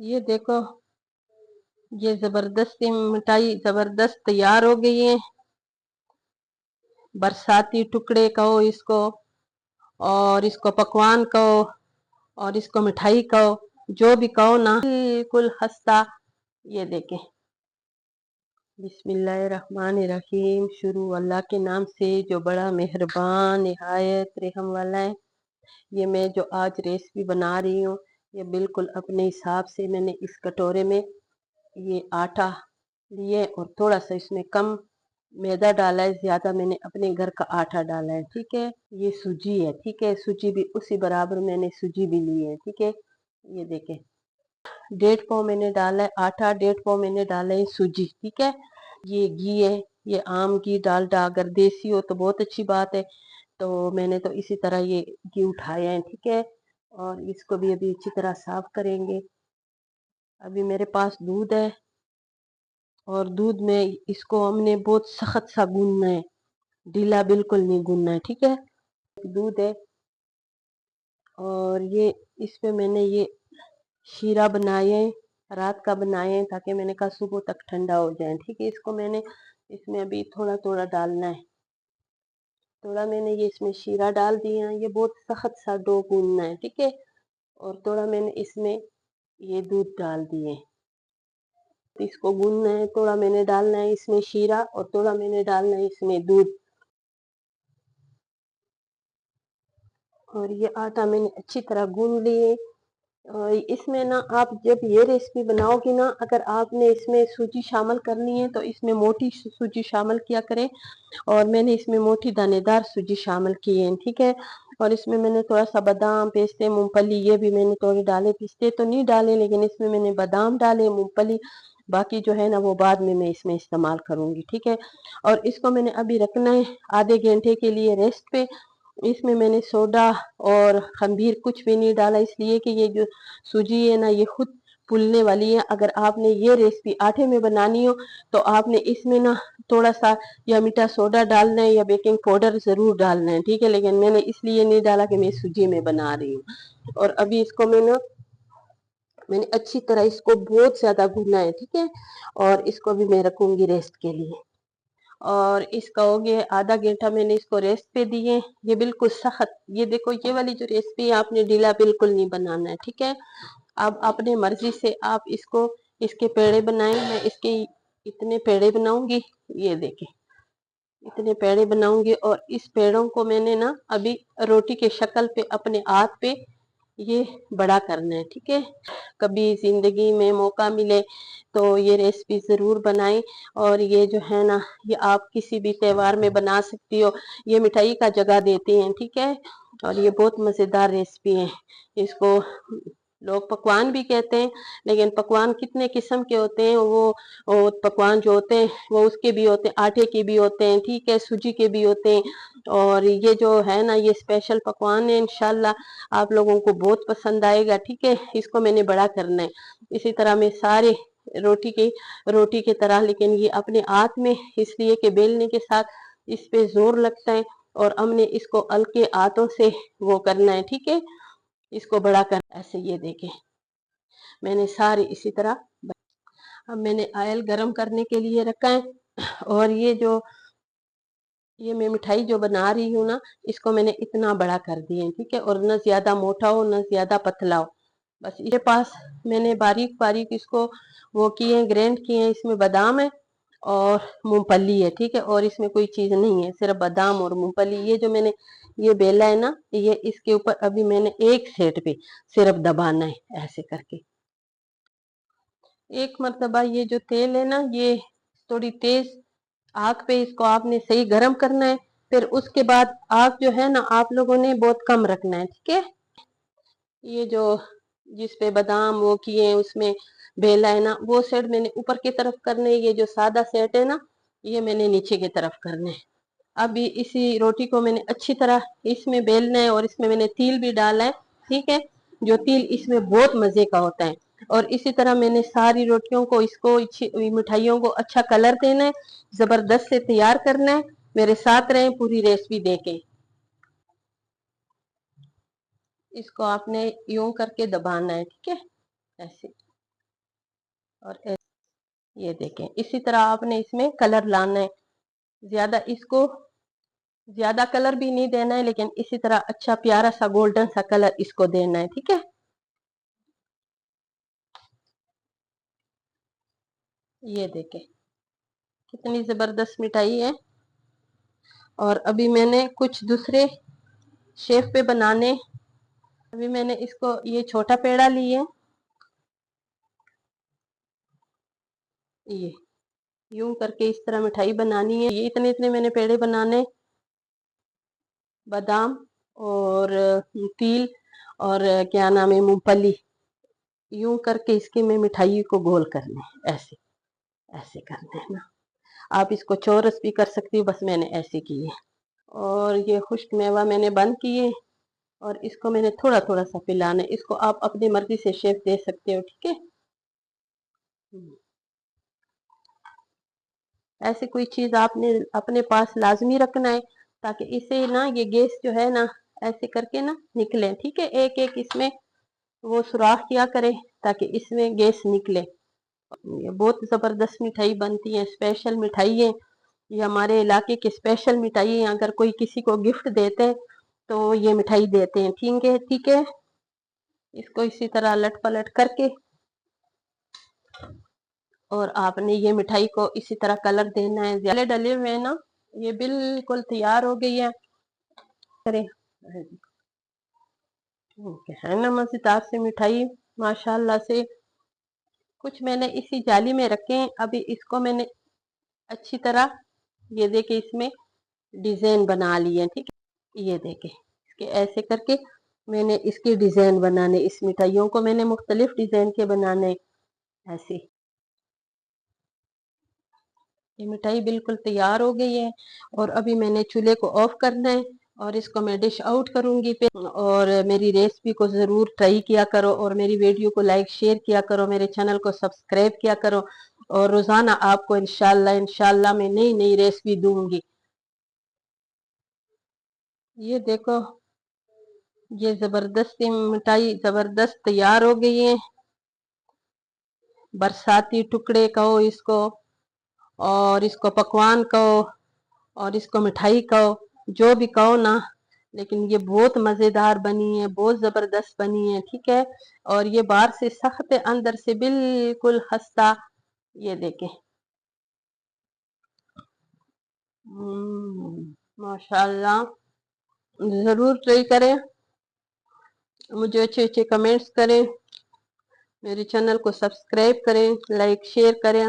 ये देखो, ये जबरदस्ती मिठाई जबरदस्त तैयार हो गई है। बरसाती टुकड़े कहो इसको, और इसको पकवान कहो, और इसको मिठाई कहो, जो भी कहो ना, बिल्कुल हंसता। ये देखें, बिस्मिल्लाहिर्रहमानिर्रहीम। शुरू अल्लाह के नाम से जो बड़ा मेहरबान निहायत रहम वाला है। ये मैं जो आज रेसिपी बना रही हूँ, ये बिल्कुल अपने हिसाब से मैंने इस कटोरे में ये आटा लिए और थोड़ा सा इसमें कम मैदा डाला है, ज्यादा मैंने अपने घर का आटा डाला है। ठीक है, ये सूजी है। ठीक है, सूजी भी उसी बराबर मैंने सूजी भी ली है। ठीक है, ये देखें, 1.5 पाव मैंने डाला है आटा, 1.5 पाव मैंने डाला है सूजी। ठीक है, ये घी है, ये आम घी डालडा, अगर देसी हो तो बहुत अच्छी बात है। तो मैंने तो इसी तरह ये घी उठाया है। ठीक है, और इसको भी अभी अच्छी तरह साफ करेंगे। अभी मेरे पास दूध है, और दूध में इसको हमने बहुत सख्त सा गूंदना है, ढीला बिल्कुल नहीं गूंदना है। ठीक है, दूध है, और ये इस पे मैंने ये शीरा बनाए हैं, रात का बनाए हैं, ताकि मैंने कहा सुबह तक ठंडा हो जाए। ठीक है, इसको मैंने इसमें अभी थोड़ा थोड़ा डालना है। थोड़ा मैंने ये इसमें शीरा डाल दिया है, ये बहुत सख्त सा डो गूंदना है। ठीक है, और थोड़ा मैंने इसमें ये दूध डाल दिए, इसको गूंदना है। थोड़ा मैंने डालना है इसमें शीरा, और थोड़ा मैंने डालना है इसमें दूध, और ये आटा मैंने अच्छी तरह गूंद लिए। और इसमें ना आप जब ये रेसिपी बनाओगी ना, अगर आपने इसमें सूजी शामिल करनी है तो इसमें मोटी सूजी शामिल किया करें, और मैंने इसमें मोटी दानेदार सूजी शामिल की है। ठीक है, और इसमें मैंने थोड़ा सा बादाम, पिस्ते, मूंगफली, ये भी मैंने थोड़े डाले। पिस्ते तो नहीं डाले, लेकिन इसमें मैंने बादाम डाले, मूंगफली बाकी जो है ना वो बाद में मैं इसमें इस्तेमाल करूंगी। ठीक है, और इसको मैंने अभी रखना है आधे घंटे के लिए रेस्ट पे। इसमें मैंने सोडा और खमीर कुछ भी नहीं डाला, इसलिए कि ये जो सूजी है ना ये खुद फूलने वाली है। अगर आपने ये रेसिपी आटे में बनानी हो तो आपने इसमें ना थोड़ा सा या मीठा सोडा डालना है या बेकिंग पाउडर जरूर डालना है। ठीक है, लेकिन मैंने इसलिए नहीं डाला कि मैं सूजी में बना रही हूँ। और अभी इसको मैंने अच्छी तरह इसको बहुत ज्यादा भूना है। ठीक है, और इसको भी मैं रखूंगी रेस्ट के लिए। और इसका हो गया आधा घंटा मैंने इसको रेस्ट पे दिए। ये बिल्कुल सख्त, ये देखो, ये वाली जो रेसिपी है आपने ढीला बिल्कुल नहीं बनाना है। ठीक है, अब अपने मर्जी से आप इसको इसके पेड़े बनाएं। मैं इसके इतने पेड़े बनाऊंगी, ये देखें, इतने पेड़े बनाऊंगी। और इस पेड़ों को मैंने ना अभी रोटी के शक्ल पे अपने हाथ पे ये बड़ा करना है। ठीक है, कभी जिंदगी में मौका मिले तो ये रेसिपी जरूर बनाएं। और ये जो है ना ये आप किसी भी त्योहार में बना सकती हो, ये मिठाई का जगह देते हैं। ठीक है, और ये बहुत मजेदार रेसिपी है। इसको लोग पकवान भी कहते हैं, लेकिन पकवान कितने किस्म के होते हैं, वो पकवान जो होते हैं वो उसके भी होते हैं, आटे के भी होते हैं। ठीक है, सूजी के भी होते हैं। और ये जो है ना ये स्पेशल पकवान है, इंशाल्लाह आप लोगों को बहुत पसंद आएगा। ठीक है, इसको मैंने बड़ा करना है। इसी तरह मैं सारे रोटी की तरह, लेकिन ये अपने हाथ में इसलिए कि बेलने के साथ इस पे जोर लगता है, और हमने इसको हल्के हाथों से वो करना है। ठीक है, इसको बड़ा कर ऐसे। ये देखें, मैंने सारी इसी तरह। अब मैंने ऑयल गरम करने के लिए रखा है, और ये जो ये मैं मिठाई जो बना रही हूँ ना, इसको मैंने इतना बड़ा कर दिया है। ठीक है, और न ज्यादा मोटा हो न ज्यादा पतला हो, बस इसके पास मैंने बारीक बारीक इसको वो किए, ग्राइंड किए हैं। इसमें बादाम है और मूंगफली है। ठीक है, और इसमें कोई चीज नहीं है, सिर्फ बादाम और मूंगफली। ये जो मैंने ये बेला है ना, ये इसके ऊपर अभी मैंने एक सेट पे सिर्फ दबाना है, ऐसे करके एक मर्तबा। ये जो तेल है ना ये थोड़ी तेज आग पे इसको आपने सही गरम करना है। फिर उसके बाद आग जो है ना आप लोगों ने बहुत कम रखना है। ठीक है, ये जो जिस पे बादाम वो किए हैं उसमें बेला है ना, वो सेट मैंने ऊपर की तरफ करने, ये जो सादा सेट है ना ये मैंने नीचे की तरफ करने। अभी इसी रोटी को मैंने अच्छी तरह इसमें बेलना है, और इसमें मैंने तिल भी डाला है। ठीक है, जो तिल इसमें बहुत मजे का होता है। और इसी तरह मैंने सारी रोटियों को इसको मिठाइयों को अच्छा कलर देना है, जबरदस्त से तैयार करना है। मेरे साथ रहें, पूरी रेसिपी देखें। इसको आपने यूं करके दबाना है। ठीक है, ऐसे। और ये देखें, इसी तरह आपने इसमें कलर लाना है। ज्यादा कलर भी नहीं देना है, लेकिन इसी तरह अच्छा प्यारा सा गोल्डन सा कलर इसको देना है। ठीक है, ये देखें कितनी जबरदस्त मिठाई है। और अभी मैंने कुछ दूसरे शेप पे बनाने, अभी मैंने इसको ये छोटा पेड़ा लिए, ये यूं करके इस तरह मिठाई बनानी है। ये इतने इतने मैंने पेड़े बनाने, बादाम और तिल और क्या नाम है, मूंगफली, यूं करके इसकी मैं मिठाई को गोल करने, ऐसे ऐसे करने हैं ना। आप इसको चौरस भी कर सकती हो, बस मैंने ऐसे किए। और ये खुश्क मेवा मैंने बंद किए और इसको मैंने थोड़ा थोड़ा सा पिलाना है। इसको आप अपनी मर्जी से शेप दे सकते हो। ठीक है, ऐसे कोई चीज आपने अपने पास लाजमी रखना है, ताकि इसे ना ये गैस जो है ना ऐसे करके ना निकले। ठीक है, एक एक इसमें वो सुराख किया करे ताकि इसमें गैस निकले। ये बहुत जबरदस्त मिठाई बनती है, स्पेशल मिठाई है ये, हमारे इलाके की स्पेशल मिठाई है। अगर कोई किसी को गिफ्ट देते हैं तो ये मिठाई देते हैं। ठीक है, ठीक है, इसको इसी तरह लट पलट करके और आपने ये मिठाई को इसी तरह कलर देना है। ज्यादा डले हुए हैं ना, ये बिल्कुल तैयार हो गई है। करें है ना मजेदार से मिठाई, माशाल्लाह से। कुछ मैंने इसी जाली में रखे हैं, अभी इसको मैंने अच्छी तरह, ये देखे इसमें डिजाइन बना लिए। ठीक है, ये देखे इसके ऐसे करके मैंने इसकी डिजाइन बनाने, इस मिठाइयों को मैंने मुख्तलिफ डिजाइन के बनाने ऐसे। ये मिठाई बिल्कुल तैयार हो गई है और अभी मैंने चूल्हे को ऑफ करना है और इसको मैं डिश आउट करूंगी पे। और मेरी रेसिपी को ज़रूर ट्राई किया करो और मेरी वीडियो को लाइक शेयर किया करो, मेरे चैनल को सब्सक्राइब किया करो और रोज़ाना आपको इंशाल्लाह इंशाल्लाह मैं नई नई रेसिपी दूंगी। ये देखो, ये ज़बरदस्ती मिठाई ज़बरदस्त तैयार हो गई है। बरसाती टुकड़े कहो इसको, और इसको पकवान कहो, और इसको मिठाई कहो, जो भी कहो ना, लेकिन ये बहुत मजेदार बनी है, बहुत जबरदस्त बनी है। ठीक है, और ये बाहर से सख्त है, अंदर से बिल्कुल खस्ता। ये देखें, माशाल्लाह, जरूर ट्राई करें, मुझे अच्छे अच्छे कमेंट्स करें, मेरे चैनल को सब्सक्राइब करें, लाइक शेयर करें।